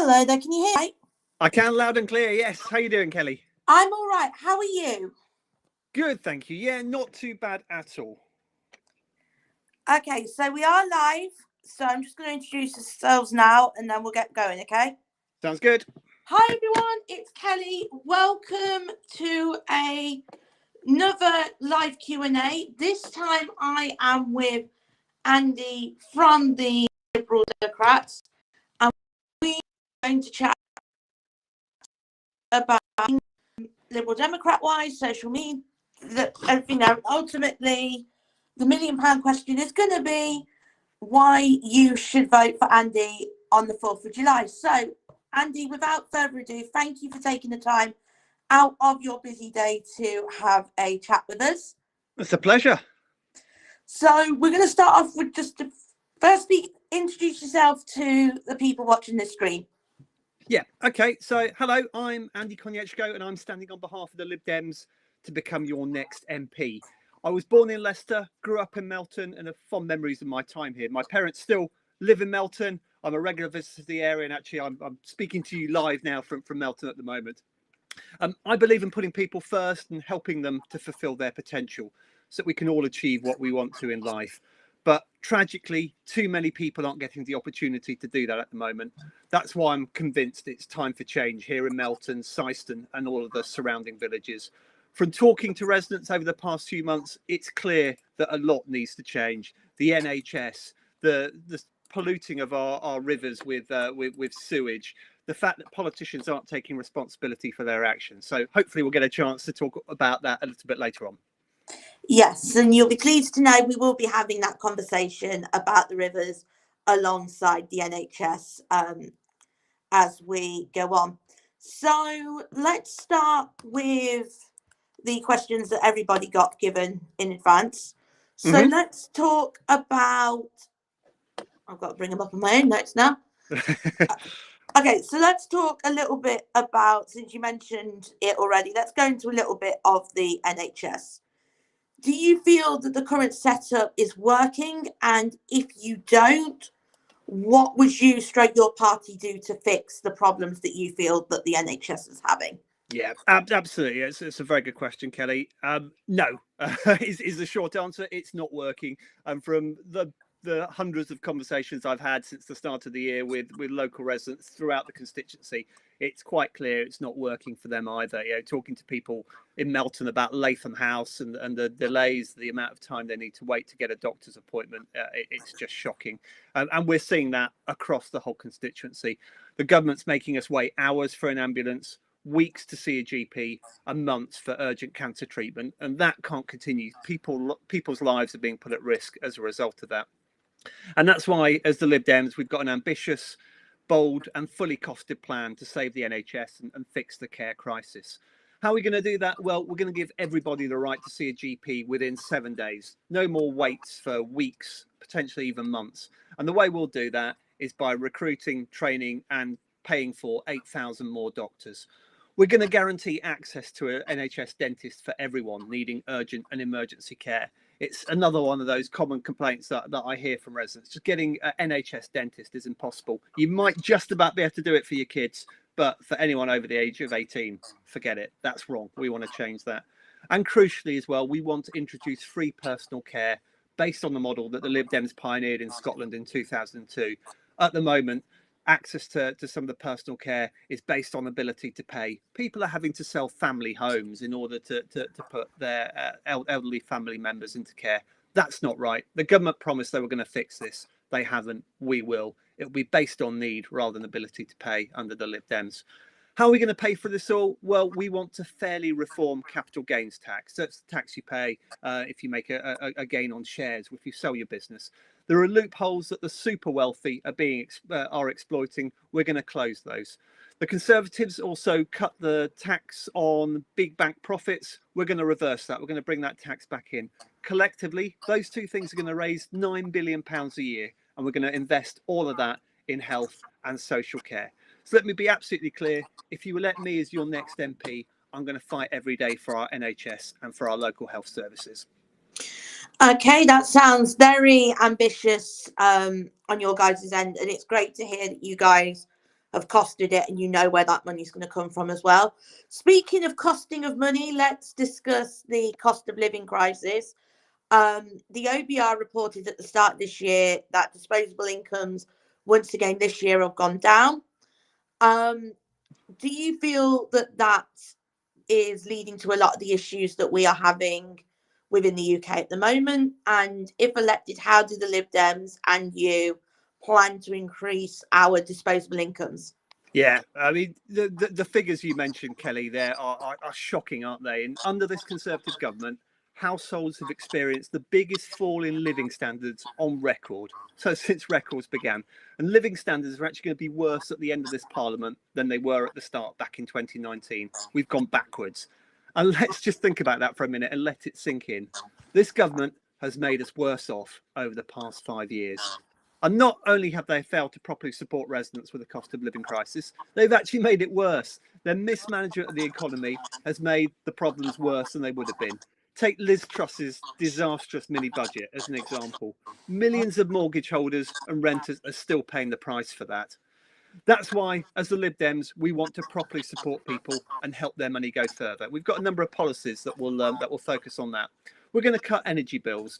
Hello there, can you hear me? I can, loud and clear, yes. How you doing, Kelly? I'm all right. How are you? Good, thank you. Yeah, not too bad at all. Okay, so we are live. So I'm just going to introduce ourselves now and then we'll get going, okay? Sounds good. Hi, everyone. It's Kelly. Welcome to another live Q&A. This time I am with Andy from the Liberal Democrats. And we're going to chat about Liberal Democrat-wise, social media, everything else. Ultimately, the £1 million question is going to be why you should vote for Andy on the 4th of July. So, Andy, without further ado, thank you for taking the time out of your busy day to have a chat with us. It's a pleasure. So, we're going to start off with just to firstly introduce yourself to the people watching this stream. Yeah, okay. So, hello, I'm Andy Konietzko and I'm standing on behalf of the Lib Dems to become your next MP. I was born in Leicester, grew up in Melton and have fond memories of my time here. My parents still live in Melton. I'm a regular visitor to the area and actually I'm speaking to you live now from Melton at the moment. I believe in putting people first and helping them to fulfill their potential so that we can all achieve what we want to in life. But tragically, too many people aren't getting the opportunity to do that at the moment. That's why I'm convinced it's time for change here in Melton, Syston and all of the surrounding villages. From talking to residents over the past few months, it's clear that a lot needs to change. The NHS, the polluting of our rivers with sewage, the fact that politicians aren't taking responsibility for their actions. So hopefully we'll get a chance to talk about that a little bit later on. Yes, and you'll be pleased to know we will be having that conversation about the rivers alongside the NHS as we go on. So let's start with the questions that everybody got given in advance. So let's talk about, I've got to bring them up on my own notes now. Okay, so let's talk a little bit about, since you mentioned it already, let's go into a little bit of the NHS. Do you feel that the current setup is working? And if you don't, what would you stroke your party do to fix the problems that you feel that the NHS is having? Yeah, absolutely. It's a very good question, Kelly. No, is the short answer. It's not working. And from the hundreds of conversations I've had since the start of the year with local residents throughout the constituency, it's quite clear it's not working for them either. You know, talking to people in Melton about Latham House and the delays, the amount of time they need to wait to get a doctor's appointment, it's just shocking. And we're seeing that across the whole constituency. The government's making us wait hours for an ambulance, weeks to see a GP, a month for urgent cancer treatment, and that can't continue. People's lives are being put at risk as a result of that. And that's why, as the Lib Dems, we've got an ambitious, bold and fully costed plan to save the NHS and fix the care crisis. How are we going to do that? Well, we're going to give everybody the right to see a GP within 7 days. No more waits for weeks, potentially even months. And the way we'll do that is by recruiting, training and paying for 8,000 more doctors. We're going to guarantee access to an NHS dentist for everyone needing urgent and emergency care. It's another one of those common complaints that I hear from residents. Just getting an NHS dentist is impossible. You might just about be able to do it for your kids, but for anyone over the age of 18, forget it. That's wrong. We want to change that. And crucially as well, we want to introduce free personal care based on the model that the Lib Dems pioneered in Scotland in 2002. At the moment, access to some of the personal care is based on ability to pay. People are having to sell family homes in order to put their elderly family members into care. That's not right. The government promised they were going to fix this. They haven't. We will. It will be based on need rather than ability to pay under the Lib Dems. How are we going to pay for this all? Well, we want to fairly reform capital gains tax. That's the tax you pay if you make a gain on shares, if you sell your business. There are loopholes that the super wealthy are exploiting. We're going to close those. The Conservatives also cut the tax on big bank profits. We're going to reverse that. We're going to bring that tax back in. Collectively, those two things are going to raise £9 billion a year, and we're going to invest all of that in health and social care. So let me be absolutely clear. If you elect me as your next MP, I'm going to fight every day for our NHS and for our local health services. Okay, that sounds very ambitious on your guys' end, and it's great to hear that you guys have costed it, and you know where that money's going to come from as well. Speaking of costing of money, let's discuss the cost of living crisis. The OBR reported at the start of this year that disposable incomes once again this year have gone down. Do you feel that that is leading to a lot of the issues that we are having within the UK at the moment? And if elected, how do the Lib Dems and you plan to increase our disposable incomes? Yeah, I mean, the figures you mentioned, Kelly, there are shocking, aren't they? And under this Conservative government, households have experienced the biggest fall in living standards on record. So since records began. And living standards are actually going to be worse at the end of this parliament than they were at the start back in 2019. We've gone backwards. And let's just think about that for a minute and let it sink in. This government has made us worse off over the past 5 years. And not only have they failed to properly support residents with the cost of living crisis, they've actually made it worse. Their mismanagement of the economy has made the problems worse than they would have been. Take Liz Truss's disastrous mini budget as an example. Millions of mortgage holders and renters are still paying the price for that. That's why, as the Lib Dems, we want to properly support people and help their money go further. We've got a number of policies that will focus on that. We're going to cut energy bills.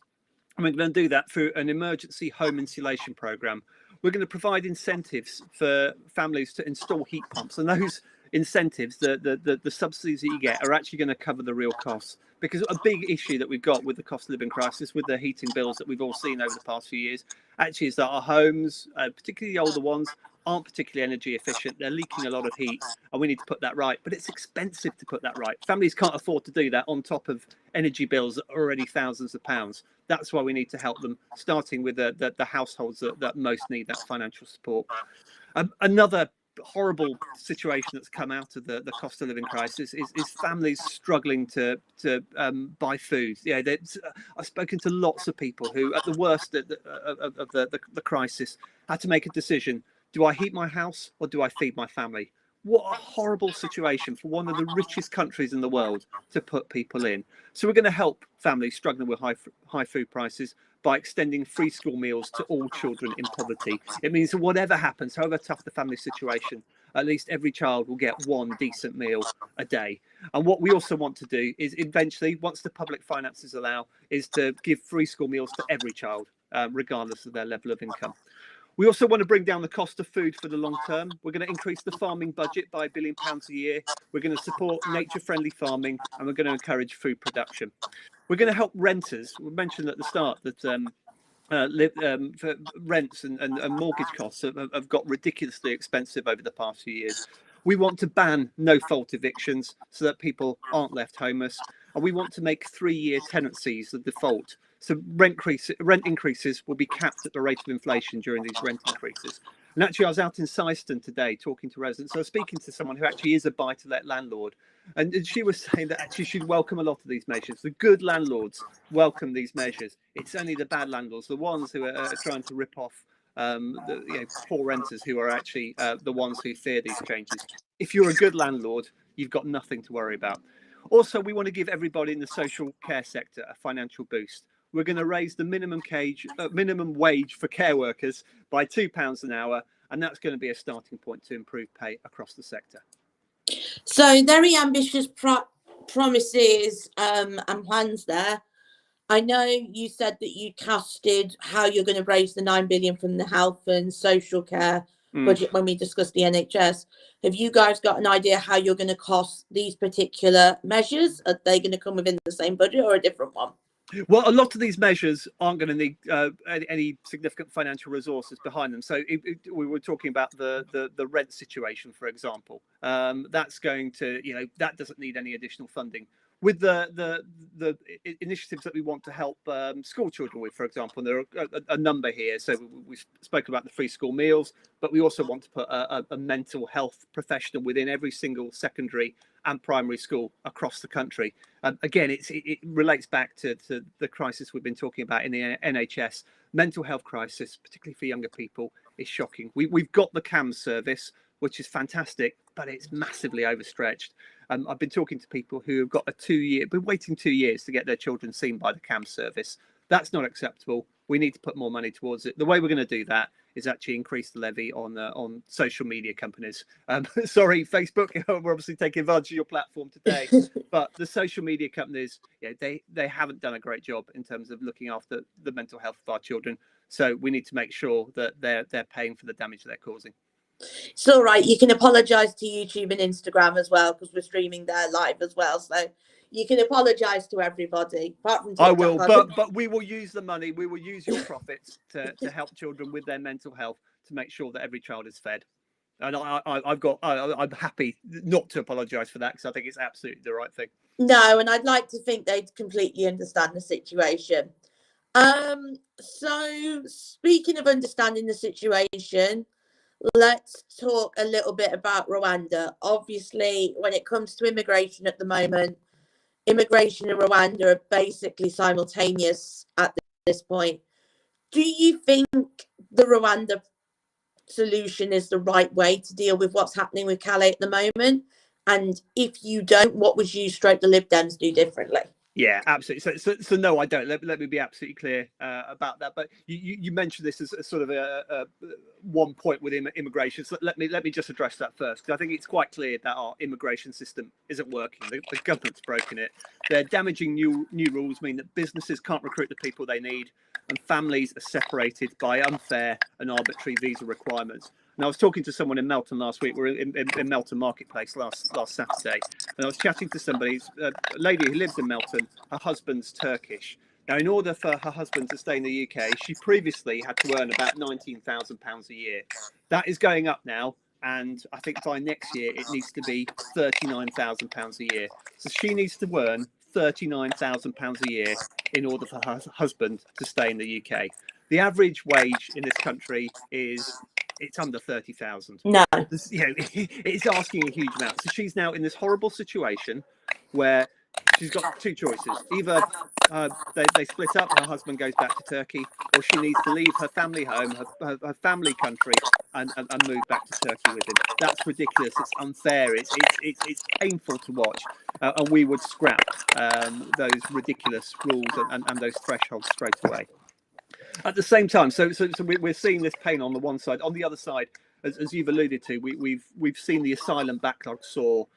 And we're going to do that through an emergency home insulation programme. We're going to provide incentives for families to install heat pumps. And those incentives, the subsidies that you get, are actually going to cover the real costs. Because a big issue that we've got with the cost of living crisis, with the heating bills that we've all seen over the past few years, actually is that our homes, particularly the older ones, aren't particularly energy efficient. They're leaking a lot of heat, and we need to put that right. But it's expensive to put that right. Families can't afford to do that on top of energy bills that are already thousands of pounds. That's why we need to help them, starting with the households that most need that financial support. Another horrible situation that's come out of the cost of living crisis is families struggling to buy food. Yeah, I've spoken to lots of people who, at the worst of the crisis, had to make a decision. Do I heat my house or do I feed my family? What a horrible situation for one of the richest countries in the world to put people in. So we're going to help families struggling with high food prices by extending free school meals to all children in poverty. It means that whatever happens, however tough the family situation, at least every child will get one decent meal a day. And what we also want to do is eventually, once the public finances allow, is to give free school meals to every child, regardless of their level of income. We also want to bring down the cost of food for the long term. We're going to increase the farming budget by £1 billion a year. We're going to support nature-friendly farming, and we're going to encourage food production. We're going to help renters. We mentioned at the start that for rents and mortgage costs have got ridiculously expensive over the past few years. We want to ban no-fault evictions so that people aren't left homeless. And we want to make 3-year tenancies the default. So rent increases will be capped at the rate of inflation during these rent increases. And actually, I was out in Syston today talking to residents. I was speaking to someone who actually is a buy-to-let landlord. And she was saying that actually she'd welcome a lot of these measures. The good landlords welcome these measures. It's only the bad landlords, the ones who are trying to rip off poor renters, who are actually the ones who fear these changes. If you're a good landlord, you've got nothing to worry about. Also, we want to give everybody in the social care sector a financial boost. We're going to raise the minimum wage for care workers by £2 an hour, and that's going to be a starting point to improve pay across the sector. So very ambitious promises and plans there. I know you said that you costed how you're going to raise the 9 billion from the health and social care budget when we discussed the NHS. Have you guys got an idea how you're going to cost these particular measures? Are they going to come within the same budget or a different one? Well, a lot of these measures aren't going to need any significant financial resources behind them. So we were talking about the rent situation, for example. That's going to, that doesn't need any additional funding. With the initiatives that we want to help school children with, for example, there are a number here. So we've spoken about the free school meals, but we also want to put a mental health professional within every single secondary and primary school across the country. Again, it relates back to the crisis we've been talking about in the NHS. Mental health crisis, particularly for younger people, is shocking. We've got the CAMS service, which is fantastic, but it's massively overstretched. I've been talking to people who have got been waiting 2 years to get their children seen by the CAMS service. That's not acceptable. We need to put more money towards it. The way we're going to do that is actually increase the levy on social media companies. Sorry, Facebook, we're obviously taking advantage of your platform today, but the social media companies, they haven't done a great job in terms of looking after the mental health of our children. So we need to make sure that they're paying for the damage they're causing. It's all right. You can apologise to YouTube and Instagram as well, because we're streaming there live as well. So you can apologise to everybody, apart from TikTok. I will, but we will use the money. We will use your profits to help children with their mental health, to make sure that every child is fed. And I'm happy not to apologise for that, because I think it's absolutely the right thing. No, and I'd like to think they'd completely understand the situation. So speaking of understanding the situation, let's talk a little bit about Rwanda. Obviously, when it comes to immigration at the moment, immigration and Rwanda are basically simultaneous at this point. Do you think the Rwanda solution is the right way to deal with what's happening with Calais at the moment? And if you don't, what would you stroke the Lib Dems do differently? Yeah, absolutely. So no, I don't. Let me be absolutely clear about that. But you mentioned this as a sort of a one point with immigration. So let me just address that first, because I think it's quite clear that our immigration system isn't working. The government's broken it. They're damaging new rules mean that businesses can't recruit the people they need, and families are separated by unfair and arbitrary visa requirements. And I was talking to someone in Melton last week. We're in Melton Marketplace last Saturday, and I was chatting to somebody, a lady who lives in Melton. Her husband's Turkish. Now, in order for her husband to stay in the UK, she previously had to earn about £19,000 a year. That is going up now, and I think by next year it needs to be £39,000 a year. So she needs to earn £39,000 a year in order for her husband to stay in the UK. The average wage in this country it's under 30,000. No. It's asking a huge amount. So she's now in this horrible situation where she's got two choices. Either they split up, her husband goes back to Turkey, or she needs to leave her family home, her family country, and move back to Turkey with him. That's ridiculous. It's unfair. It's painful to watch. And we would scrap those ridiculous rules and those thresholds straight away. At the same time, so we're seeing this pain on the one side. On the other side, as you've alluded to, we've seen the asylum backlog soar.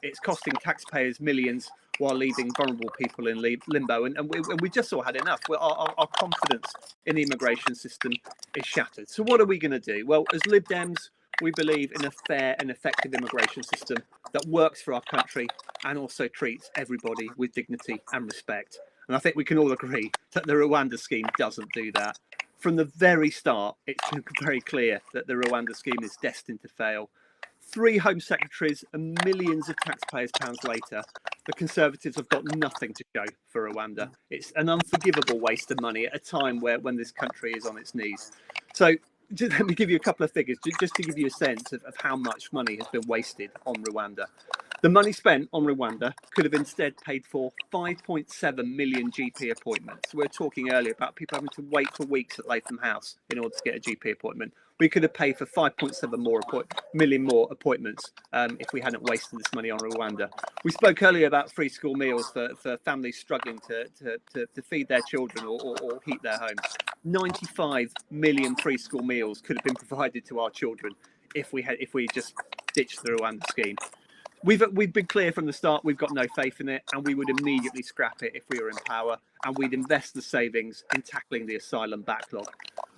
It's costing taxpayers millions while leaving vulnerable people in limbo, and we just all had enough. Our confidence in the immigration system is shattered. So what are we going to do? Well, as Lib Dems, we believe in a fair and effective immigration system that works for our country and also treats everybody with dignity and respect. And I think we can all agree that the Rwanda scheme doesn't do that. From the very start, it's been very clear that the Rwanda scheme is destined to fail. 3 Home Secretaries and millions of taxpayers' pounds later, the Conservatives have got nothing to show for Rwanda. It's an unforgivable waste of money at a time when this country is on its knees. So just let me give you a couple of figures, just to give you a sense of how much money has been wasted on Rwanda. The money spent on Rwanda could have instead paid for 5.7 million GP appointments. We were talking earlier about people having to wait for weeks at Latham House in order to get a GP appointment. We could have paid for 5.7 million more appointments if we hadn't wasted this money on Rwanda. We spoke earlier about free school meals for families struggling to feed their children or heat their homes. 95 million free school meals could have been provided to our children if we just ditched the Rwanda scheme. We've been clear from the start, we've got no faith in it, and we would immediately scrap it if we were in power, and we'd invest the savings in tackling the asylum backlog.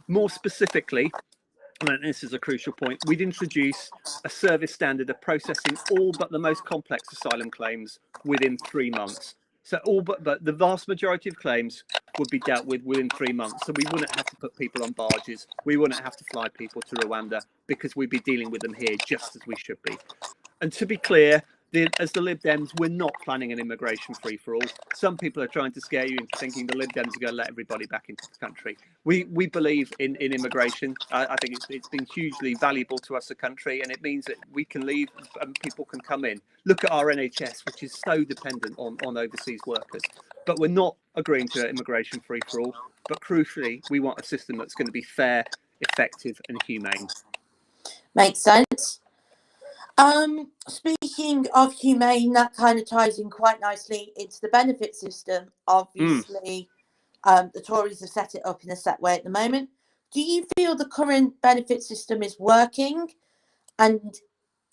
More specifically, and this is a crucial point, we'd introduce a service standard of processing all but the most complex asylum claims within 3 months. So but the vast majority of claims would be dealt with within 3 months. So we wouldn't have to put people on barges. We wouldn't have to fly people to Rwanda, because we'd be dealing with them here just as we should be. And to be clear, as the Lib Dems, we're not planning an immigration free-for-all. Some people are trying to scare you into thinking the Lib Dems are going to let everybody back into the country. We believe in immigration. I think it's been hugely valuable to us as a country, and it means that we can leave and people can come in. Look at our NHS, which is so dependent on overseas workers. But we're not agreeing to immigration free-for-all. But crucially, we want a system that's going to be fair, effective, and humane. Makes sense. Speaking of humane, that kind of ties in quite nicely into the benefit system. Obviously, The Tories have set it up in a set way at the moment. Do you feel the current benefit system is working? And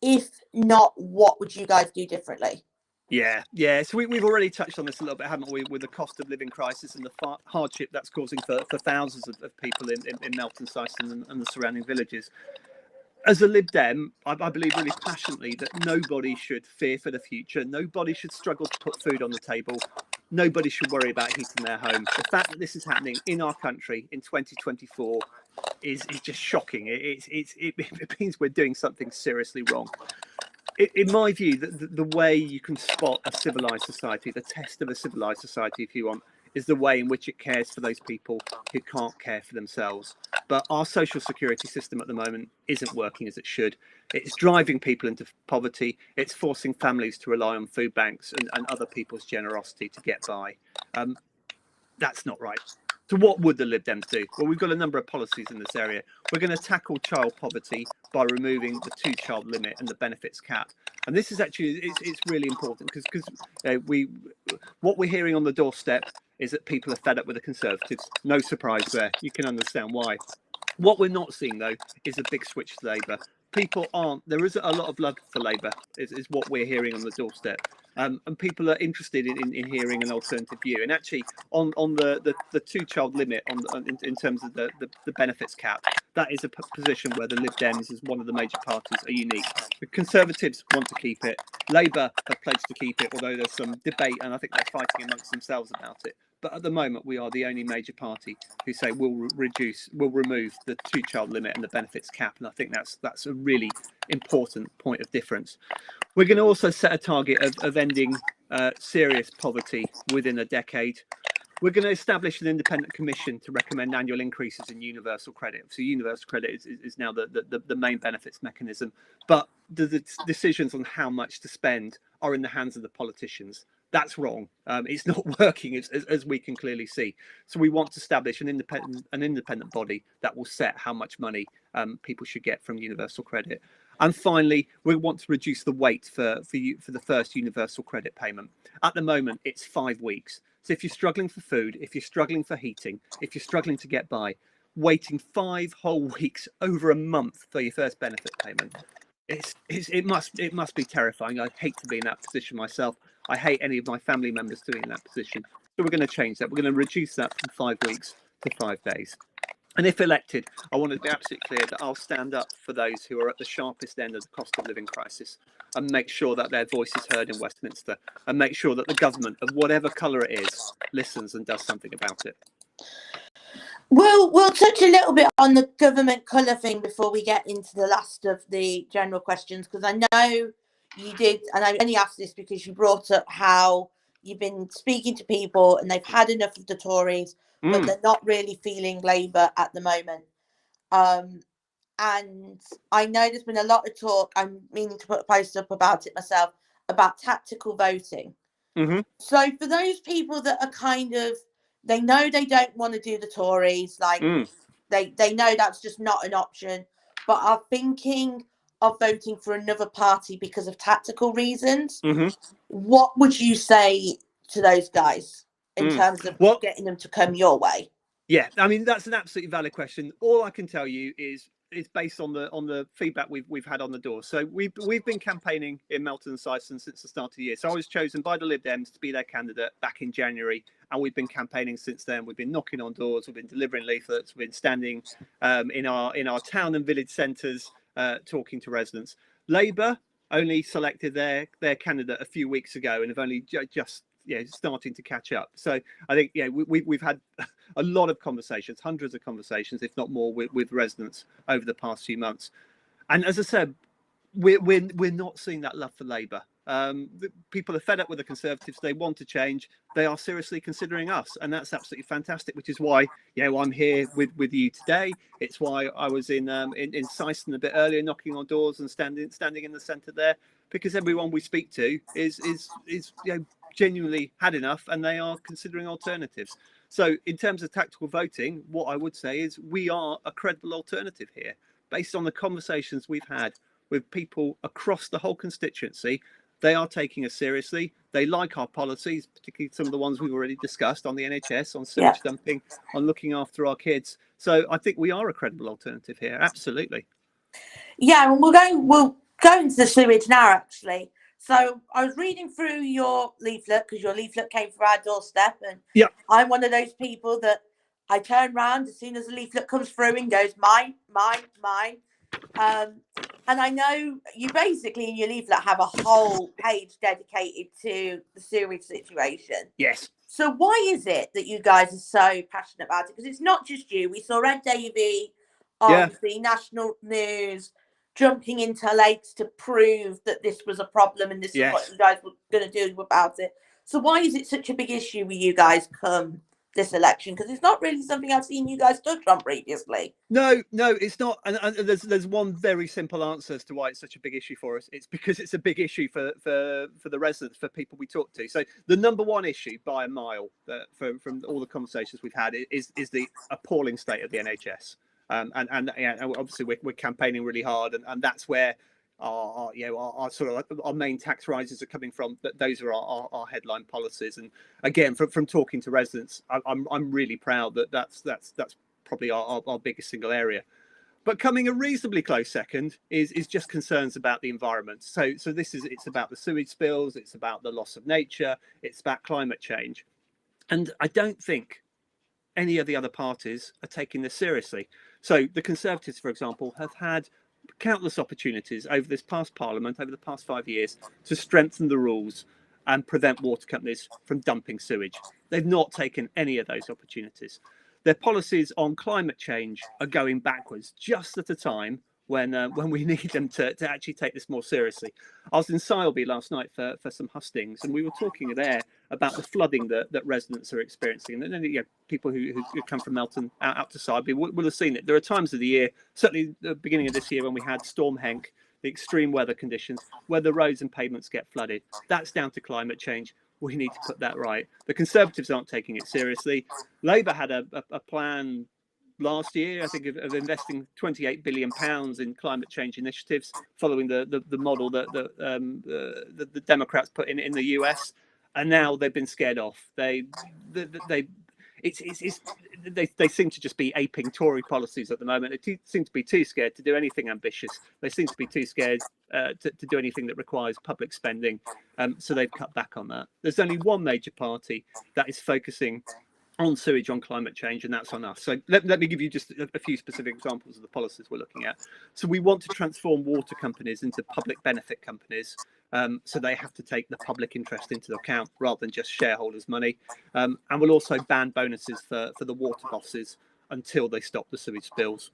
if not, what would you guys do differently? Yeah. So we've already touched on this a little bit, haven't we, with the cost of living crisis and the hardship that's causing for thousands of people in Melton, Syston and the surrounding villages. As a Lib Dem, I believe really passionately that nobody should fear for the future. Nobody should struggle to put food on the table. Nobody should worry about heating their home. The fact that this is happening in our country in 2024 is just shocking. It means we're doing something seriously wrong. In my view, the way you can spot a civilized society, the test of a civilized society, if you want, is the way in which it cares for those people who can't care for themselves. But our social security system at the moment isn't working as it should. It's driving people into poverty. It's forcing families to rely on food banks and other people's generosity to get by. That's not right. So what would the Lib Dems do? Well, we've got a number of policies in this area. We're going to tackle child poverty by removing the 2-child limit and the benefits cap. And this is actually, it's really important because what we're hearing on the doorstep is that people are fed up with the Conservatives. No surprise there. You can understand why. What we're not seeing, though, is a big switch to Labour. People aren't, there isn't a lot of love for Labour, is what we're hearing on the doorstep. And people are interested in hearing an alternative view. And actually, on the 2-child limit in terms of the benefits cap, that is a position where the Lib Dems, as one of the major parties, are unique. The Conservatives want to keep it. Labour have pledged to keep it, although there's some debate, and I think they're fighting amongst themselves about it. But at the moment, we are the only major party who say we'll remove the 2-child limit and the benefits cap, and I think that's a really important point of difference. We're going to also set a target of ending serious poverty within a decade. We're going to establish an independent commission to recommend annual increases in universal credit. So universal credit is now the main benefits mechanism, but the decisions on how much to spend are in the hands of the politicians. That's wrong. It's not working, as we can clearly see. So we want to establish an independent body that will set how much money people should get from universal credit. And finally, we want to reduce the wait for the first universal credit payment. At the moment, it's 5 weeks. So if you're struggling for food, if you're struggling for heating, if you're struggling to get by, waiting 5 whole weeks, over a month for your first benefit payment, it must be terrifying. I hate to be in that position myself. I hate any of my family members to be in that position. So we're going to change that. We're going to reduce that from 5 weeks to 5 days. And if elected, I want to be absolutely clear that I'll stand up for those who are at the sharpest end of the cost of living crisis and make sure that their voice is heard in Westminster and make sure that the government, of whatever colour it is, listens and does something about it. We'll touch a little bit on the government colour thing before we get into the last of the general questions, because I know you did, and I only asked this because you brought up how you've been speaking to people and they've had enough of the Tories, but they're not really feeling Labour at the moment. And I know there's been a lot of talk, I'm meaning to put a post up about it myself, about tactical voting. Mm-hmm. So for those people that are kind of, they know they don't want to do the Tories, like they know that's just not an option, but are thinking of voting for another party because of tactical reasons. What would you say to those guys in terms of getting them to come your way? Yeah, I mean, that's an absolutely valid question. All I can tell you is it's based on the feedback we've had on the door. So we've been campaigning in Melton and Syston since the start of the year. So I was chosen by the Lib Dems to be their candidate back in January, and we've been campaigning since then. We've been knocking on doors, we've been delivering leaflets, we've been standing in our town and village centres talking to residents. Labour only selected their candidate a few weeks ago and have only just starting to catch up. So I think we've had a lot of conversations, hundreds of conversations, if not more, with residents over the past few months. And as I said, we're not seeing that love for Labour. People are fed up with the Conservatives. They want to change. They are seriously considering us, and that's absolutely fantastic. Which is why I'm here with you today. It's why I was in Syston a bit earlier, knocking on doors and standing in the centre there, because everyone we speak to is genuinely had enough, and they are considering alternatives. So in terms of tactical voting, what I would say is we are a credible alternative here, based on the conversations we've had with people across the whole constituency. They are taking us seriously. They like our policies, particularly some of the ones we've already discussed on the NHS, on sewage dumping, on looking after our kids. So I think we are a credible alternative here. Absolutely. Yeah, and we'll go into the sewage now, actually. So I was reading through your leaflet, because your leaflet came through our doorstep, and I'm one of those people that I turn around as soon as the leaflet comes through and goes, mine, mine, mine. And I know you basically in your leaflet have a whole page dedicated to the sewage situation. Yes. So why is it that you guys are so passionate about it? Because it's not just you. We saw Ed Davey on the national news jumping into lakes to prove that this was a problem and this is what you guys were going to do about it. So why is it such a big issue with you guys come this election? Because it's not really something I've seen you guys touch on previously. No, it's not. And there's one very simple answer as to why it's such a big issue for us. It's because it's a big issue for the residents, for people we talk to. So the number one issue by a mile from all the conversations we've had is the appalling state of the NHS. And obviously we're campaigning really hard, and that's where our sort of our main tax rises are coming from. But those are our headline policies. And again, from talking to residents, I'm really proud that that's probably our biggest single area. But coming a reasonably close second is just concerns about the environment. So it's about the sewage spills, it's about the loss of nature, it's about climate change. And I don't think any of the other parties are taking this seriously. So the Conservatives, for example, have had countless opportunities over this past Parliament, over the past 5 years, to strengthen the rules and prevent water companies from dumping sewage. They've not taken any of those opportunities. Their policies on climate change are going backwards just at a time when we need them to actually take this more seriously. I was in Sileby last night for some hustings, and we were talking there about the flooding that residents are experiencing. And then people who come from Melton out to Sileby will have seen it. There are times of the year, certainly the beginning of this year, when we had Storm Henk, the extreme weather conditions, where the roads and pavements get flooded. That's down to climate change. We need to put that right. The Conservatives aren't taking it seriously. Labour had a plan last year, I think, of investing £28 billion in climate change initiatives, following the model that the Democrats put in the US, and now they've been scared off. They seem to just be aping Tory policies at the moment. They seem to be too scared to do anything ambitious. They seem to be too scared to do anything that requires public spending. So they've cut back on that. There's only one major party that is focusing on sewage, on climate change, and that's on us. So let me give you just a few specific examples of the policies we're looking at. So we want to transform water companies into public benefit companies. So they have to take the public interest into account rather than just shareholders' money. And we'll also ban bonuses for the water bosses until they stop the sewage spills.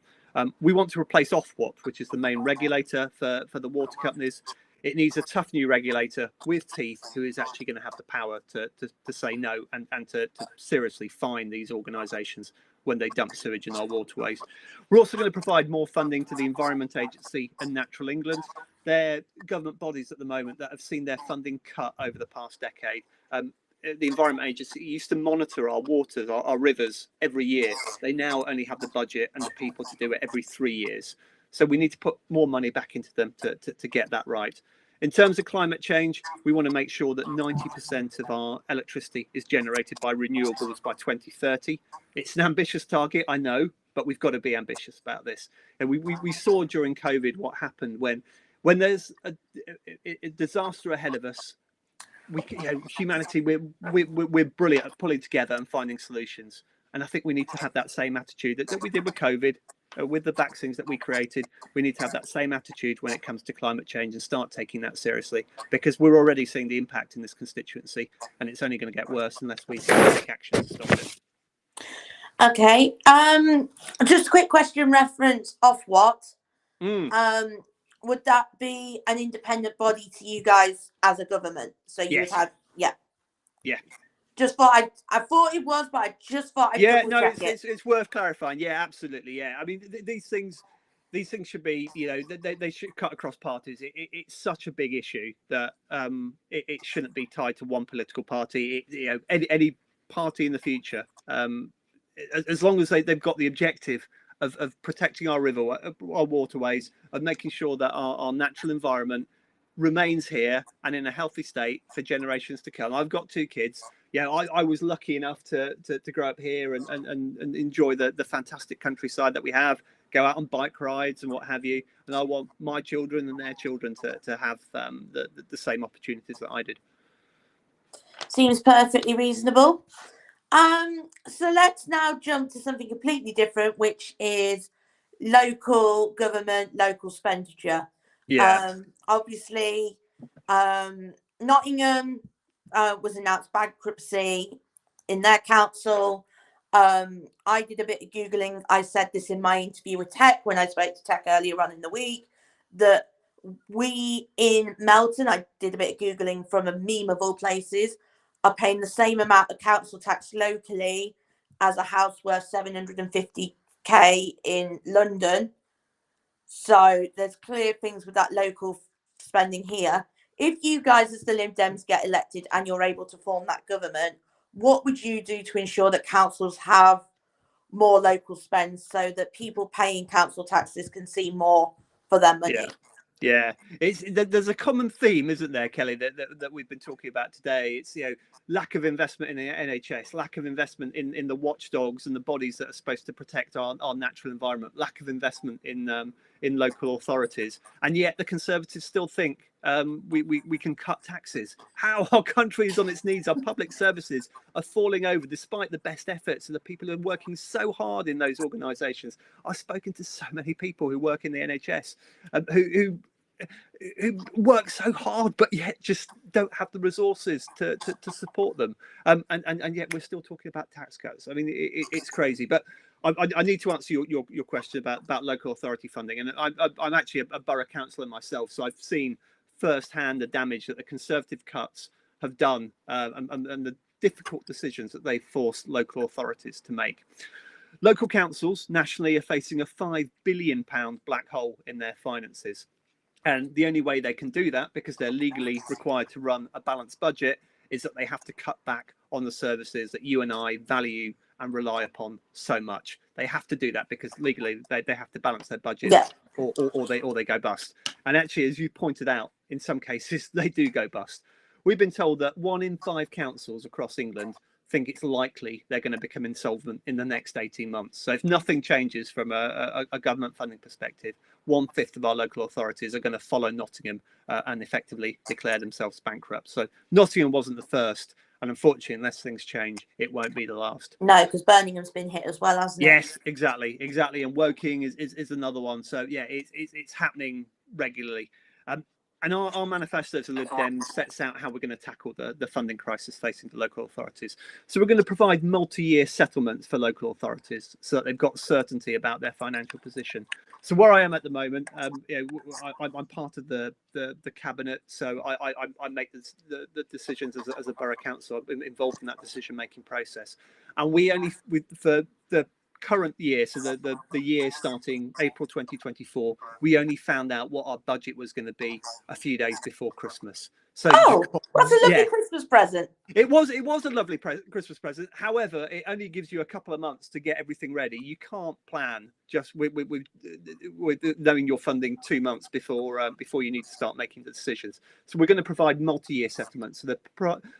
We want to replace Ofwat, which is the main regulator for the water companies. It needs a tough new regulator with teeth who is actually going to have the power to say no and to seriously fine these organisations when they dump sewage in our waterways. We're also going to provide more funding to the Environment Agency and Natural England. They're government bodies at the moment that have seen their funding cut over the past decade. The Environment Agency used to monitor our waters, our rivers every year. They now only have the budget and the people to do it every 3 years. So we need to put more money back into them to get that right. In terms of climate change, we want to make sure that 90% of our electricity is generated by renewables by 2030. It's an ambitious target, I know, but we've got to be ambitious about this. And we saw during COVID what happened when there's a disaster ahead of us. Humanity, we're brilliant at pulling together and finding solutions. And I think we need to have that same attitude that we did with COVID, with the vaccines that we created. We need to have that same attitude when it comes to climate change and start taking that seriously, because we're already seeing the impact in this constituency, and it's only going to get worse unless we take action to stop it. Okay. Just a quick question, reference Ofwat. Would that be an independent body to you guys as a government? So you would have, yeah. Just thought I thought it was, but I just thought I'd double check it. It's worth clarifying. Yeah, absolutely. Yeah, I mean these things should be, they should cut across parties. It's such a big issue that it shouldn't be tied to one political party. Any party in the future, as long as they've got the objective of protecting our river, our waterways, of making sure that our natural environment remains here and in a healthy state for generations to come. I've got 2 kids. Yeah, I was lucky enough to grow up here and enjoy the fantastic countryside that we have, go out on bike rides and what have you. And I want my children and their children to have the same opportunities that I did. Seems perfectly reasonable. So let's now jump to something completely different, which is local government, local expenditure. Yeah. Obviously, Nottingham was announced bankruptcy in their council. I did a bit of Googling. I said this in my interview with Tech when I spoke to Tech earlier on in the week, that we in Melton, I did a bit of Googling from a meme of all places, are paying the same amount of council tax locally as a house worth 750k in London. So there's clear things with that local spending here. If you guys as the Lib Dems get elected and you're able to form that government, what would you do to ensure that councils have more local spend so that people paying council taxes can see more for their money? Yeah, there's a common theme, isn't there, Kelly, that we've been talking about today. It's, lack of investment in the NHS, lack of investment in the watchdogs and the bodies that are supposed to protect our natural environment, lack of investment in local authorities, and yet the Conservatives still think we can cut taxes. How our country is on its knees, our public services are falling over despite the best efforts of the people who are working so hard in those organisations. I've spoken to so many people who work in the NHS who work so hard but yet just don't have the resources to support them, and yet we're still talking about tax cuts. I mean, it's crazy. But I need to answer your question about local authority funding, and I'm actually a borough councillor myself, so I've seen firsthand the damage that the Conservative cuts have done, and the difficult decisions that they've forced local authorities to make. Local councils nationally are facing a £5 billion black hole in their finances. And the only way they can do that, because they're legally required to run a balanced budget, is that they have to cut back on the services that you and I value and rely upon so much. They have to do that because legally they have to balance their budget, or they go bust. And actually, as you pointed out, in some cases they do go bust. We've been told that 1 in 5 councils across England think it's likely they're going to become insolvent in the next 18 months. So if nothing changes from a government funding perspective, 1/5 of our local authorities are going to follow Nottingham and effectively declare themselves bankrupt. So Nottingham wasn't the first, and unfortunately, unless things change, it won't be the last. No, because Birmingham's been hit as well, hasn't it? Yes, exactly. And Woking is another one. So yeah, it's happening regularly. And our manifesto to Lib Dems sets out how we're going to tackle the funding crisis facing the local authorities. So we're going to provide multi-year settlements for local authorities so that they've got certainty about their financial position. So where I am at the moment, I'm part of the cabinet, so I make the decisions as a borough council. I've been involved in that decision-making process, and for the current year, so the year starting April 2024, we only found out what our budget was going to be a few days before Christmas. So that's a lovely Christmas present. It was a lovely Christmas present. However, it only gives you a couple of months to get everything ready. You can't plan just with knowing your funding 2 months before you need to start making the decisions. So we're going to provide multi-year settlements,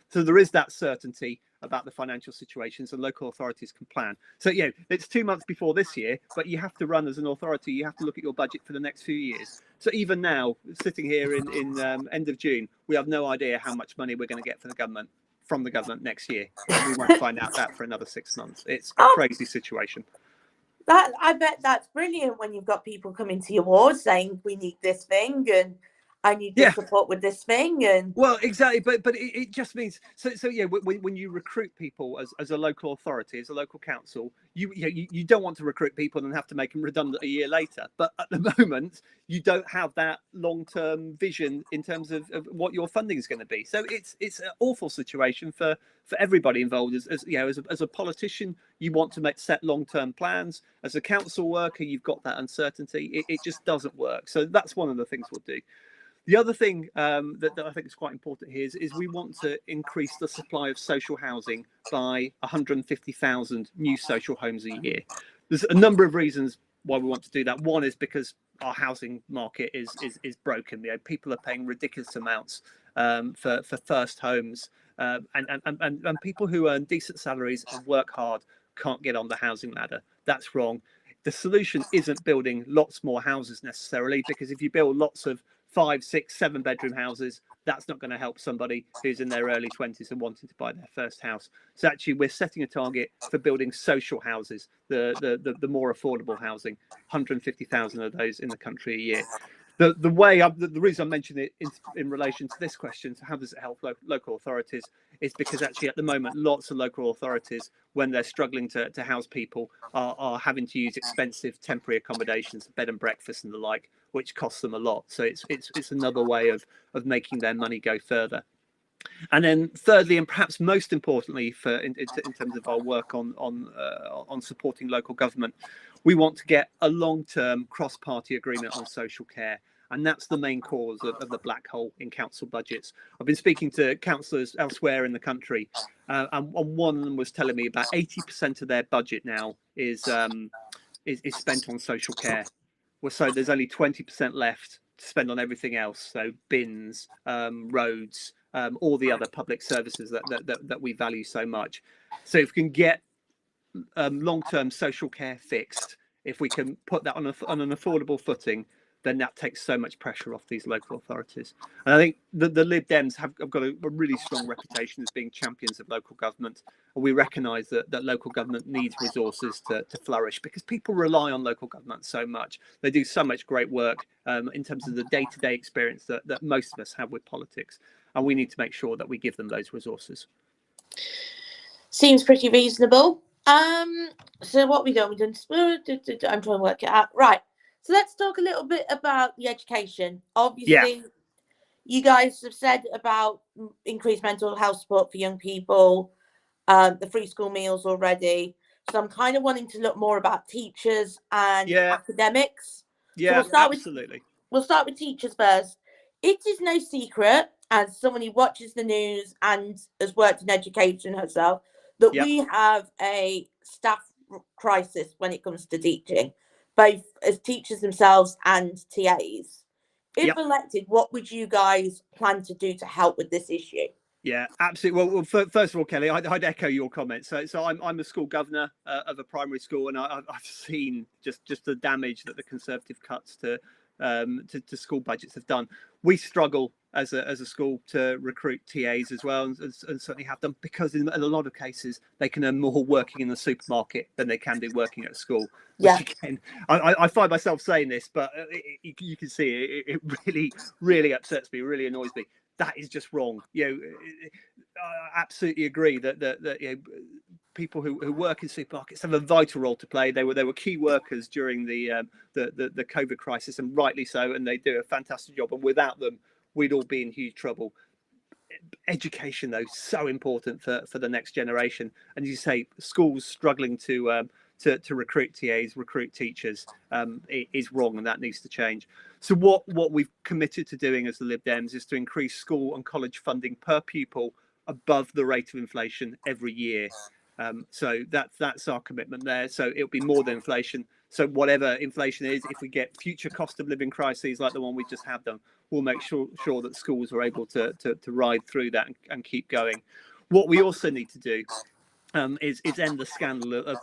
so there is that certainty about the financial situations, and local authorities can plan. So it's 2 months before this year, but you have to run as an authority. You have to look at your budget for the next few years. So even now, sitting here in end of June, we have no idea how much money we're going to get from the government next year. We won't find out that for another 6 months. It's a crazy situation. I bet that's brilliant when you've got people coming to your ward saying we need this thing and I need this support with this thing. And well, exactly, but it just means when you recruit people as a local authority, as a local council, you don't want to recruit people and have to make them redundant a year later. But at the moment, you don't have that long-term vision in terms of what your funding is going to be. So it's an awful situation for everybody involved. As a politician, you want to set long-term plans. As a council worker, you've got that uncertainty. It just doesn't work. So that's one of the things we'll do. The other thing that I think is quite important here is we want to increase the supply of social housing by 150,000 new social homes a year. There's a number of reasons why we want to do that. One is because our housing market is broken. You know, people are paying ridiculous amounts for first homes, and people who earn decent salaries and work hard can't get on the housing ladder. That's wrong. The solution isn't building lots more houses necessarily, because if you build lots of 5, 6, 7 bedroom houses, that's not going to help somebody who's in their early 20s and wanting to buy their first house. So actually, we're setting a target for building social houses, the more affordable housing, 150,000 of those in the country a year. The reason I mention it in relation to this question, so how does it help local authorities, is because actually at the moment lots of local authorities, when they're struggling to house people, are having to use expensive temporary accommodations, bed and breakfast and the like, which costs them a lot. So it's another way of making their money go further. And then thirdly, and perhaps most importantly in terms of our work on supporting local government, we want to get a long-term cross-party agreement on social care. And that's the main cause of the black hole in council budgets. I've been speaking to councillors elsewhere in the country, and one of them was telling me about 80% of their budget now is spent on social care. Well, so there's only 20% left to spend on everything else. So bins, roads, all the other public services that we value so much. So if we can get long-term social care fixed, if we can put that on an affordable footing, then that takes so much pressure off these local authorities. And I think the Lib Dems have got a really strong reputation as being champions of local government. And we recognise that local government needs resources to flourish, because people rely on local government so much. They do so much great work in terms of the day-to-day experience that most of us have with politics. And we need to make sure that we give them those resources. Seems pretty reasonable. So what we done? I'm trying to work it out. Right. So let's talk a little bit about the education. Obviously, you guys have said about increased mental health support for young people, the free school meals already. So I'm kind of wanting to look more about teachers and academics. Yeah, so absolutely. We'll start with teachers first. It is no secret, as someone who watches the news and has worked in education herself, that we have a staff crisis when it comes to teaching, both as teachers themselves and TAs. If elected, what would you guys plan to do to help with this issue? Yeah, absolutely. Well, first of all, Kelly, I'd echo your comments. So I'm a school governor of a primary school, and I've seen just the damage that the Conservative cuts to school budgets have done. We struggle as a school to recruit TAs as well, and certainly have done, because in a lot of cases they can earn more working in the supermarket than they can do working at school. Which again, I find myself saying this, but you can see it really, really upsets me, really annoys me. That is just wrong. I absolutely agree that people who work in supermarkets have a vital role to play. They were key workers during the COVID crisis, and rightly so, and they do a fantastic job. And without them, we'd all be in huge trouble. Education, though, so important for the next generation. And you say schools struggling to recruit TAs, recruit teachers, is wrong, and that needs to change. So what we've committed to doing as the Lib Dems is to increase school and college funding per pupil above the rate of inflation every year. So that's our commitment there. So it'll be more than inflation. So whatever inflation is, if we get future cost of living crises like the one we just had them, we'll make sure that schools are able to ride through that and keep going. What we also need to do is end the scandal of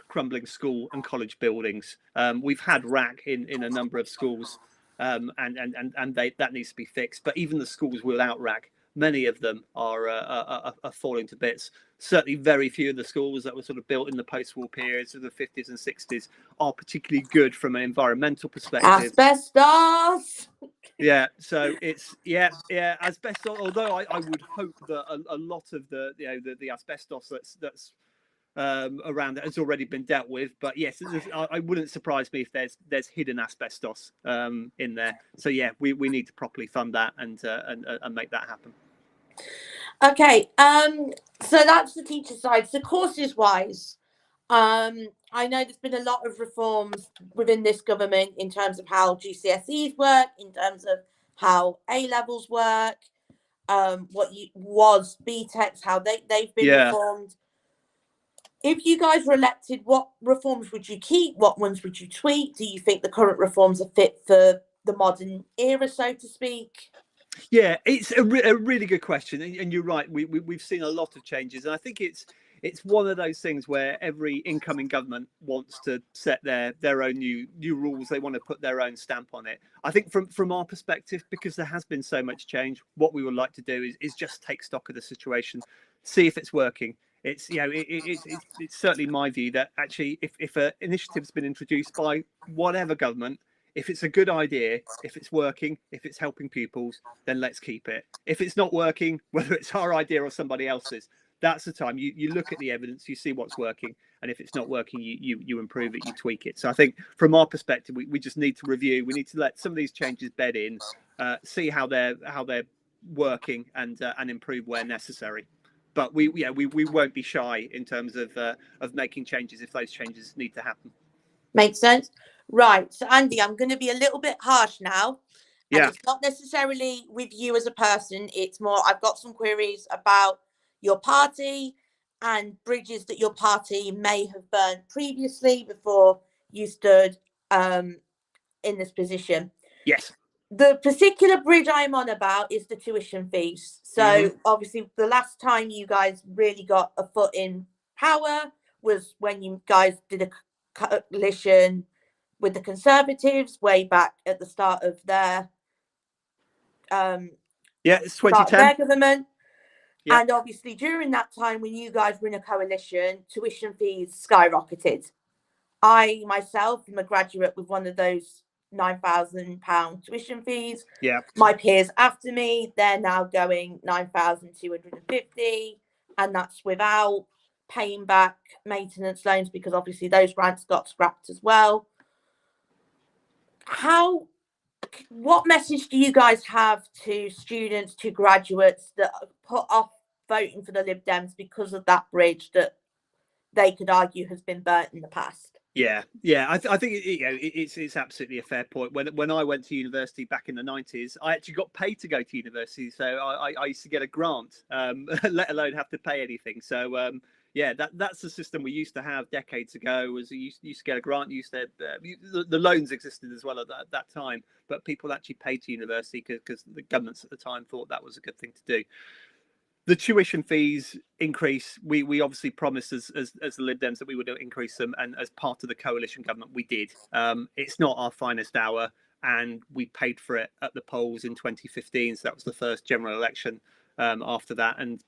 crumbling school and college buildings. We've had RAC in a number of schools, and that needs to be fixed. But even the schools without RAC, many of them are falling to bits. Certainly very few of the schools that were sort of built in the post-war periods of the 50s and 60s are particularly good from an environmental perspective. Asbestos! Yeah, so it's asbestos. Although I would hope that a lot of the asbestos that's around that has already been dealt with. But yes, I wouldn't surprise me if there's hidden asbestos in there. So yeah, we need to properly fund that and make that happen. Okay, so that's the teacher side. So courses wise, I know there's been a lot of reforms within this government in terms of how GCSEs work, in terms of how A levels work, what was BTECs, how they've been reformed. if you guys were elected, what reforms would you keep? What ones would you tweak? Do you think the current reforms are fit for the modern era, so to speak? Yeah, it's a really good question, and you're right. We've seen a lot of changes, and I think it's one of those things where every incoming government wants to set their own new rules. They want to put their own stamp on it. I think from our perspective, because there has been so much change, what we would like to do is just take stock of the situation, see if it's working. It's it's certainly my view that actually if an initiative's been introduced by whatever government, if it's a good idea, if it's working, if it's helping pupils, then let's keep it. If it's not working, whether it's our idea or somebody else's, that's the time you look at the evidence, you see what's working, and if it's not working, you improve it, you tweak it. So I think from our perspective, we just need to review. We need to let some of these changes bed in, see how they're working, and improve where necessary. But we won't be shy in terms of making changes if those changes need to happen. Makes sense. Right. So, Andy, I'm going to be a little bit harsh now. And Yeah. it's not necessarily with you as a person. It's more, I've got some queries about your party and bridges that your party may have burned previously before you stood in this position. Yes. The particular bridge I'm on about is the tuition fees. So obviously the last time you guys really got a foot in power was when you guys did a coalition with the Conservatives way back at the start of their it's 2010. their government. Yeah. And obviously during that time when you guys were in a coalition, tuition fees skyrocketed. I myself am a graduate with one of those £9,000 tuition fees. Yeah. My peers after me, they're now going 9,250, and that's without paying back maintenance loans because obviously those grants got scrapped as well. What message do you guys have to students, to graduates that put off voting for the Lib Dems because of that bridge that they could argue has been burnt in the past? Yeah, I think it's absolutely a fair point. When I went to university back in the 90s, I actually got paid to go to university, so I used to get a grant, let alone have to pay anything. So that's the system we used to have decades ago. Was you used to get a grant, you used to the loans existed as well at that time, but people actually paid to university because the governments at the time thought that was a good thing to do. The tuition fees increase. We obviously promised as the Lib Dems that we would increase them, and as part of the coalition government, we did. It's not our finest hour, and we paid for it at the polls in 2015. So that was the first general election after that, and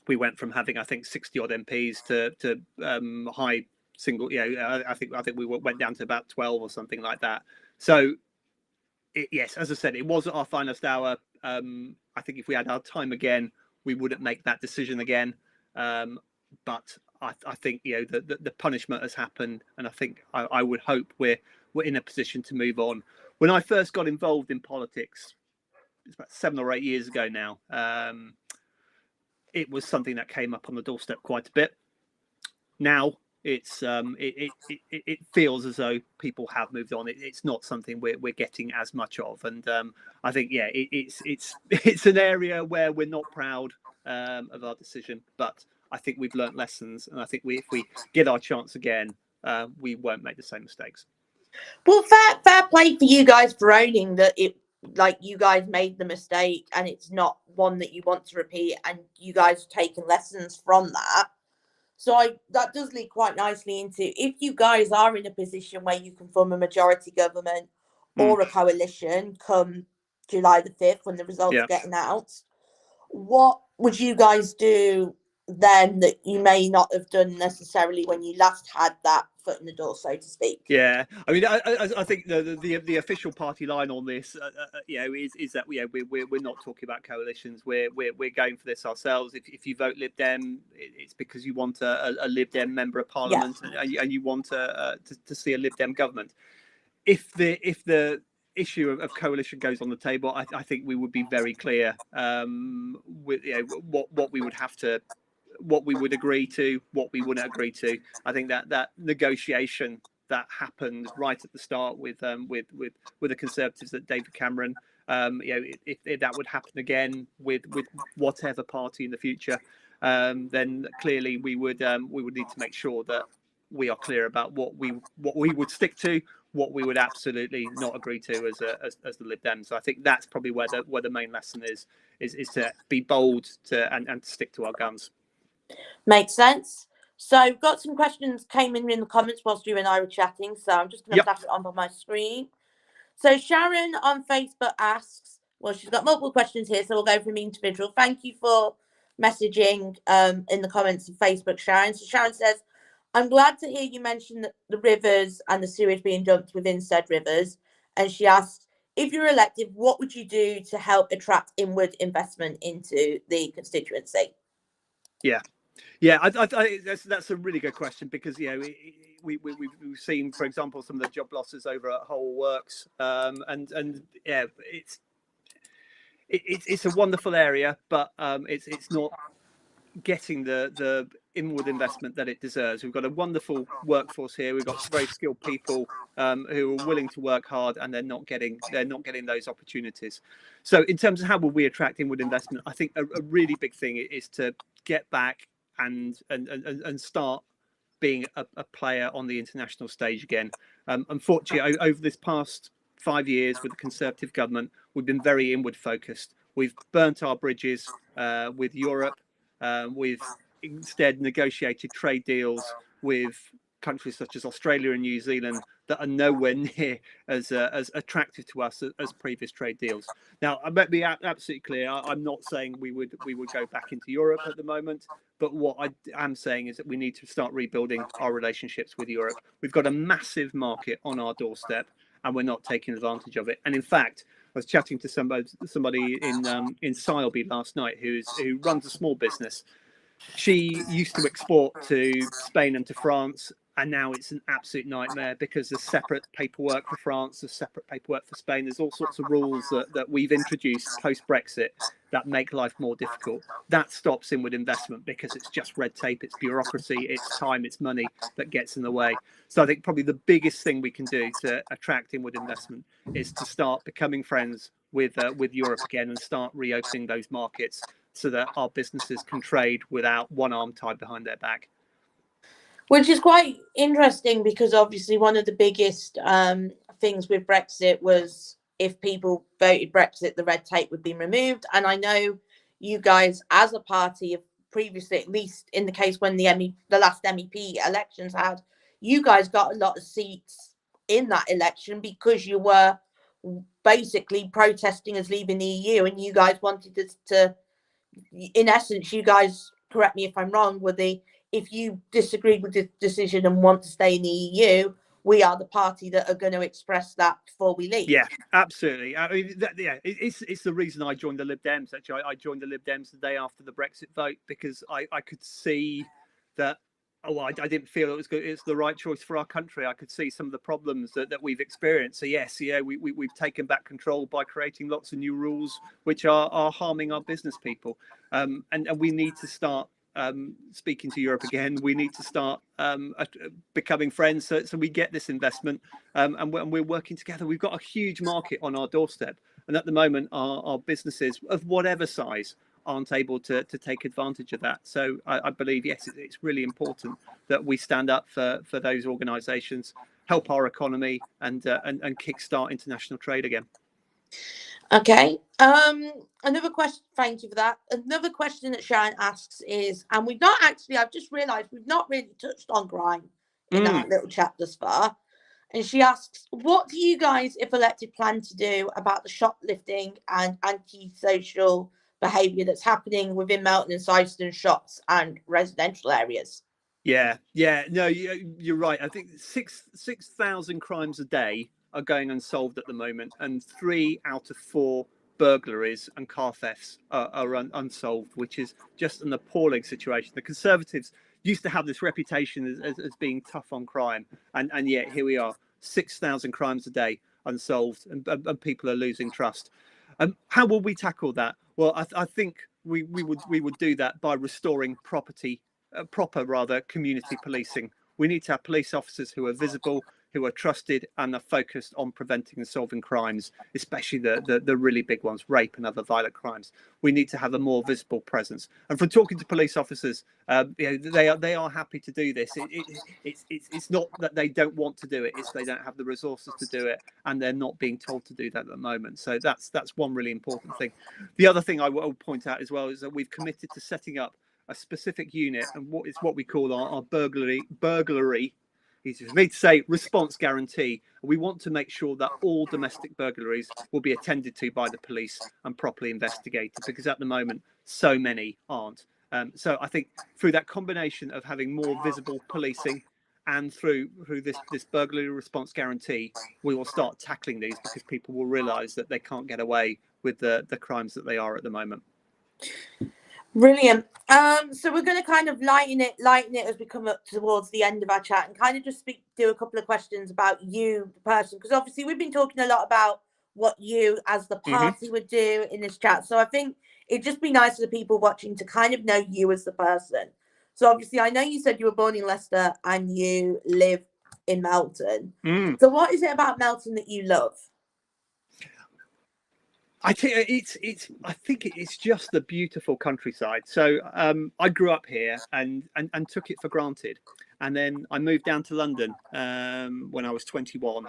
we went from having I think 60 odd MPs to high single. I think we went down to about 12 or something like that. So yes, as I said, it wasn't our finest hour. I think if we had our time again, we wouldn't make that decision again. But I think the punishment has happened, and I think I would hope we're in a position to move on. When I first got involved in politics, it's about 7 or 8 years ago now. It was something that came up on the doorstep quite a bit. Now it's it feels as though people have moved on. It's not something we're getting as much of, and I think it's an area where we're not proud of our decision, but I think we've learnt lessons, and I think if we get our chance again, we won't make the same mistakes. Well, fair play for you guys for owning that you guys made the mistake and it's not one that you want to repeat, and you guys have taken lessons from that. So that does lead quite nicely into, if you guys are in a position where you can form a majority government or a coalition come July the 5th when the results get announced, what would you guys do then that you may not have done necessarily when you last had that foot in the door, so to speak? Yeah, I mean, I think the official party line on this, is that we're not talking about coalitions. We're going for this ourselves. If you vote Lib Dem, it's because you want a Lib Dem member of Parliament, and you want to see a Lib Dem government. If the issue of coalition goes on the table, I think we would be very clear with what we would have to. What we would agree to, what we wouldn't agree to. I think that negotiation that happened right at the start with the Conservatives at David Cameron, if that would happen again with whatever party in the future, then clearly we would need to make sure that we are clear about what we would stick to, what we would absolutely not agree to as the Lib Dems. So I think that's probably where the main lesson is to be bold and to stick to our guns. Makes sense. So I've got some questions came in the comments whilst you and I were chatting. So I'm just going to flash it on my screen. So Sharon on Facebook asks, well, she's got multiple questions here, so we'll go from individual. Thank you for messaging in the comments of Facebook, Sharon. So Sharon says, I'm glad to hear you mention that the rivers and the sewage being dumped within said rivers. And she asked, if you're elected, what would you do to help attract inward investment into the constituency? Yeah, that's a really good question, because we've seen, for example, some of the job losses over at Whole Works, and yeah, it's a wonderful area, but it's not getting the inward investment that it deserves. We've got a wonderful workforce here. We've got very skilled people who are willing to work hard, and they're not getting those opportunities. So in terms of how will we attract inward investment, I think a really big thing is to get back and start being a player on the international stage again. Unfortunately, over this past 5 years with the Conservative government, we've been very inward focused. We've burnt our bridges with Europe. We've instead negotiated trade deals with countries such as Australia and New Zealand that are nowhere near as attractive to us as previous trade deals. Now, I might be absolutely clear. I'm not saying we would go back into Europe at the moment, but what I am saying is that we need to start rebuilding our relationships with Europe. We've got a massive market on our doorstep, and we're not taking advantage of it. And in fact, I was chatting to somebody in Sileby last night who runs a small business. She used to export to Spain and to France, and now it's an absolute nightmare because there's separate paperwork for France, there's separate paperwork for Spain. There's all sorts of rules that we've introduced post-Brexit that make life more difficult. That stops inward investment because it's just red tape, it's bureaucracy, it's time, it's money that gets in the way. So I think probably the biggest thing we can do to attract inward investment is to start becoming friends with Europe again and start reopening those markets so that our businesses can trade without one arm tied behind their back. Which is quite interesting, because obviously one of the biggest things with Brexit was if people voted Brexit, the red tape would be removed. And I know you guys as a party have previously, at least in the case when the last MEP elections had, you guys got a lot of seats in that election because you were basically protesting us leaving the EU, and you guys wanted us to, in essence, you guys, correct me if I'm wrong, if you disagree with the decision and want to stay in the EU, we are the party that are going to express that before we leave. Yeah, absolutely. I mean, it's the reason I joined the Lib Dems. Actually, I joined the Lib Dems the day after the Brexit vote because I could see that. I didn't feel it's the right choice for our country. I could see some of the problems that we've experienced. So yes, we've taken back control by creating lots of new rules which are harming our business people, and we need to start speaking to Europe again. We need to start becoming friends so we get this investment, and we're working together. We've got a huge market on our doorstep, and at the moment our businesses of whatever size aren't able to take advantage of that. So I believe, yes, it's really important that we stand up for those organisations, help our economy, and kickstart international trade again. Okay. Another question. Thank you for that. Another question that Sharon asks is, and we've not actually, I've just realised we've not really touched on crime in that little chat thus far. And she asks, what do you guys, if elected, plan to do about the shoplifting and antisocial behaviour that's happening within Melton and Syston shops and residential areas? Yeah, no, you're right. I think 6,000 crimes a day are going unsolved at the moment, and 3 out of 4 burglaries and car thefts are unsolved, which is just an appalling situation. The Conservatives used to have this reputation as being tough on crime, and yet here we are, 6,000 crimes a day unsolved, and people are losing trust. How will we tackle that? Well, I think we would do that by restoring proper community policing. We need to have police officers who are visible, who are trusted and are focused on preventing and solving crimes, especially the really big ones, rape and other violent crimes. We need to have a more visible presence. And from talking to police officers, they are happy to do this. It's not that they don't want to do it; it's they don't have the resources to do it, and they're not being told to do that at the moment. So that's one really important thing. The other thing I will point out as well is that we've committed to setting up a specific unit, and what we call our burglary. Easy for me to say, response guarantee. We want to make sure that all domestic burglaries will be attended to by the police and properly investigated, because at the moment so many aren't. So I think through that combination of having more visible policing and through this burglary response guarantee, we will start tackling these, because people will realise that they can't get away with the crimes that they are at the moment. Brilliant. So we're going to kind of lighten it as we come up towards the end of our chat, and kind of just do a couple of questions about you, the person, because obviously we've been talking a lot about what you as the party would do in this chat. So I think it'd just be nice for the people watching to kind of know you as the person. So obviously I know you said you were born in Leicester and you live in Melton. So what is it about Melton that you love? I think it's just the beautiful countryside. So I grew up here and took it for granted, and then I moved down to London when I was 21,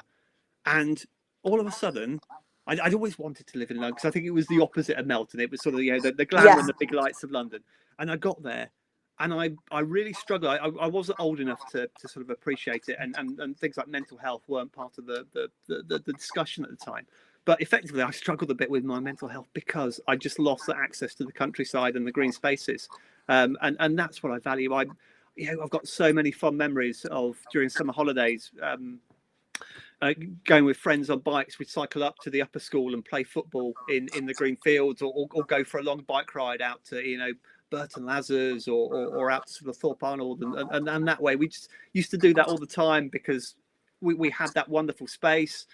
and all of a sudden I'd always wanted to live in London, because I think it was the opposite of Melton. It was sort of the glamour and the big lights of London, and I got there and I really struggled. I wasn't old enough to sort of appreciate it, and things like mental health weren't part of the discussion at the time. But effectively, I struggled a bit with my mental health because I just lost the access to the countryside and the green spaces, and that's what I value. I've got so many fond memories of during summer holidays, going with friends on bikes. We'd cycle up to the upper school and play football in the green fields, or go for a long bike ride out to Burton Lazars or out to sort of Thorpe Arnold, and that way we just used to do that all the time, because we had that wonderful space.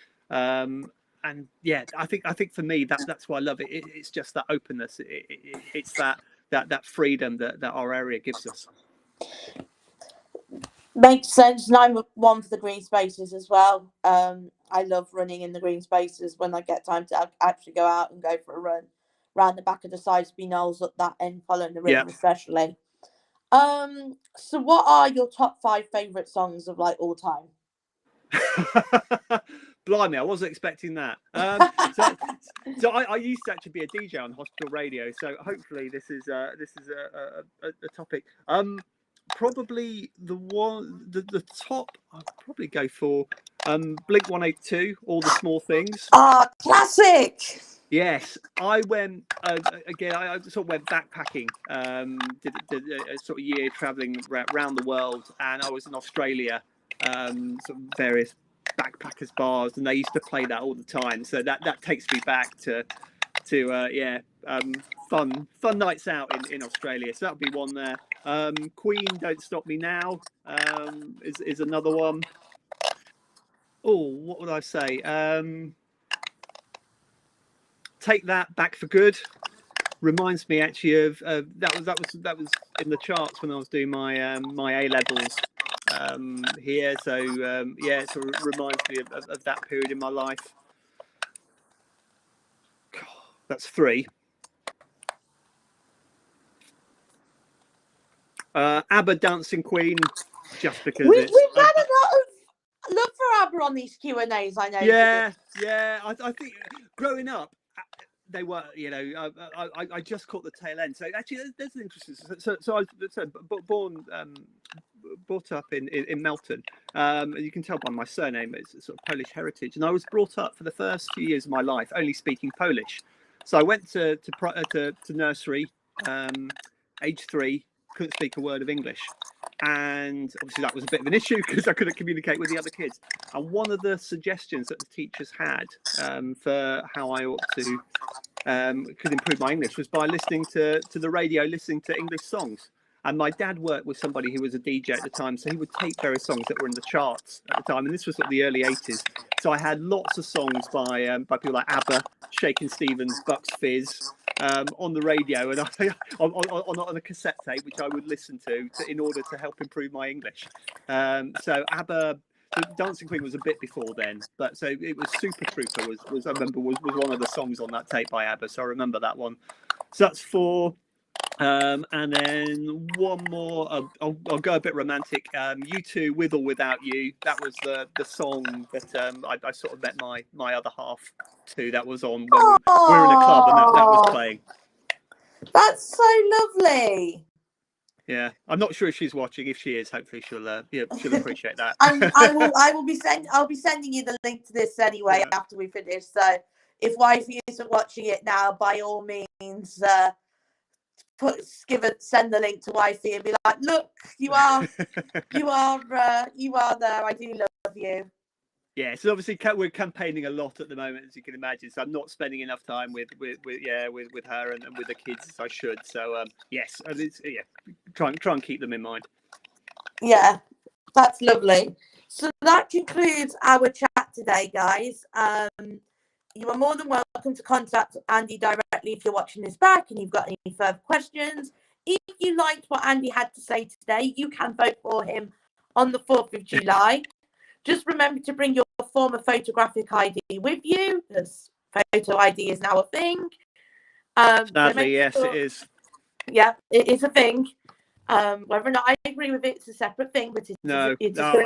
And yeah, I think for me that's why I love it. It's just that openness. It's that freedom that our area gives us. Makes sense. And I'm one for the green spaces as well. I love running in the green spaces when I get time to actually go out and go for a run around the back of the Siseby Knolls up that end, following the river especially. So what are your top 5 favourite songs of all time? Blimey, I wasn't expecting that. So I used to actually be a DJ on hospital radio, so hopefully this is a topic. Probably the top, I'd probably go for Blink 182, All the Small Things. Classic. Yes, I went again. I sort of went backpacking. Did a sort of year traveling around the world, and I was in Australia. Sort of various backpackers bars, and they used to play that all the time. So that takes me back to fun nights out in Australia. So that would be one there. Queen, Don't Stop Me Now is another one. Oh, what would I say? Take That, Back for Good reminds me actually of that was in the charts when I was doing my my A levels here. So it sort of reminds me of that period in my life. God, that's 3. ABBA, Dancing Queen, just because we've had a lot of love for ABBA on these Q&As, I know. Yeah, I think growing up, they were, I just caught the tail end. So actually, there's an interesting. So I was brought up in Melton. You can tell by my surname, it's sort of Polish heritage, and I was brought up for the first few years of my life only speaking Polish. So I went to nursery, age 3, couldn't speak a word of English. And obviously that was a bit of an issue because I couldn't communicate with the other kids. And one of the suggestions that the teachers had for how I ought to could improve my English was by listening to the radio, listening to English songs. And my dad worked with somebody who was a DJ at the time, so he would tape various songs that were in the charts at the time. And this was sort of the early 80s. So I had lots of songs by people like ABBA, Shakin' Stevens, Bucks Fizz, on the radio, and on a cassette tape, which I would listen to in order to help improve my English. So ABBA, Dancing Queen was a bit before then, but so it was Super Trooper was I remember was one of the songs on that tape by ABBA, so I remember that one. So that's 4. And then one more. I'll go a bit romantic. U2, With or Without You. That was the song that I sort of met my other half to. That was on when we were in a club, and that was playing. That's so lovely. Yeah, I'm not sure if she's watching. If she is, hopefully she'll appreciate that. I'll be sending you the link to this anyway after we finish. So if wifey isn't watching it now, by all means, send the link to wifey and be like, look, you are there. I do love you. Yeah, so obviously we're campaigning a lot at the moment, as you can imagine. So I'm not spending enough time with her and with the kids as I should. So yes, try and keep them in mind. Yeah, that's lovely. So that concludes our chat today, guys. You are more than welcome to contact Andy directly if you're watching this back and you've got any further questions. If you liked what Andy had to say today, you can vote for him on the 4th of July. Just remember to bring your former photographic ID with you, because photo ID is now a thing. Sadly, yes, it is. Yeah, it is a thing. Whether or not I agree with it, it's a separate thing, but it's going to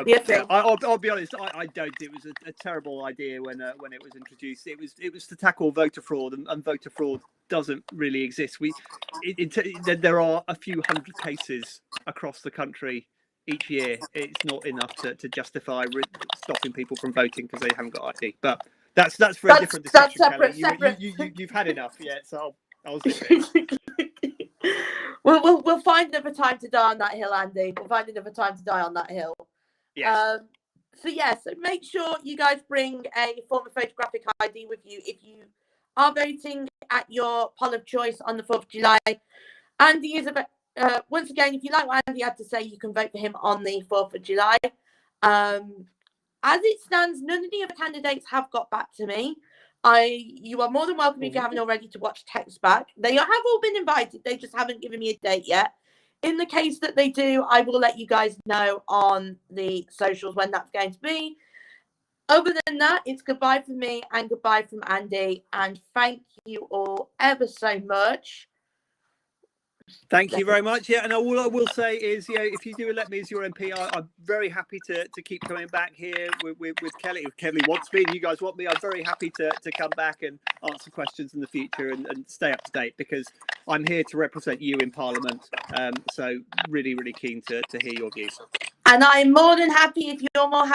be a thing. I'll be honest, I don't. It was a terrible idea when it was introduced. It was to tackle voter fraud, and voter fraud doesn't really exist. There are a few hundred cases across the country each year. It's not enough to justify stopping people from voting because they haven't got ID. But that's for a different discussion, Kelly. You've had enough, so I'll zip it. We'll find another time to die on that hill, Andy. We'll find another time to die on that hill. Yes. So make sure you guys bring a form of photographic ID with you if you are voting at your poll of choice on the 4th of July. Andy is once again, if you like what Andy had to say, you can vote for him on the 4th of July. As it stands, none of the other candidates have got back to me. You are more than welcome, if you haven't already, to watch text back. They have all been invited. They just haven't given me a date yet. In the case that they do, I will let you guys know on the socials when that's going to be. Other than that, it's goodbye from me and goodbye from Andy. And thank you all ever so much. Thank you very much. Yeah, and all I will say is, if you do elect me as your MP, I'm very happy to keep coming back here with Kelly. If Kelly wants me and you guys want me, I'm very happy to come back and answer questions in the future and stay up to date, because I'm here to represent you in Parliament. So really, really keen to hear your views. And I'm more than happy, if you're more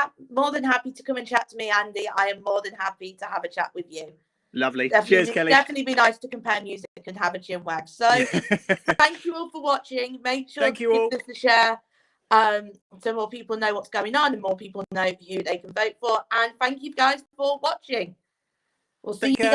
than happy to come and chat to me, Andy, I am more than happy to have a chat with you. Lovely. Cheers, Kelly. Definitely be nice to compare music and have a chin wag. So thank you all for watching. Make sure to give this a share so more people know what's going on and more people know who they can vote for. And thank you guys for watching. We'll see you guys.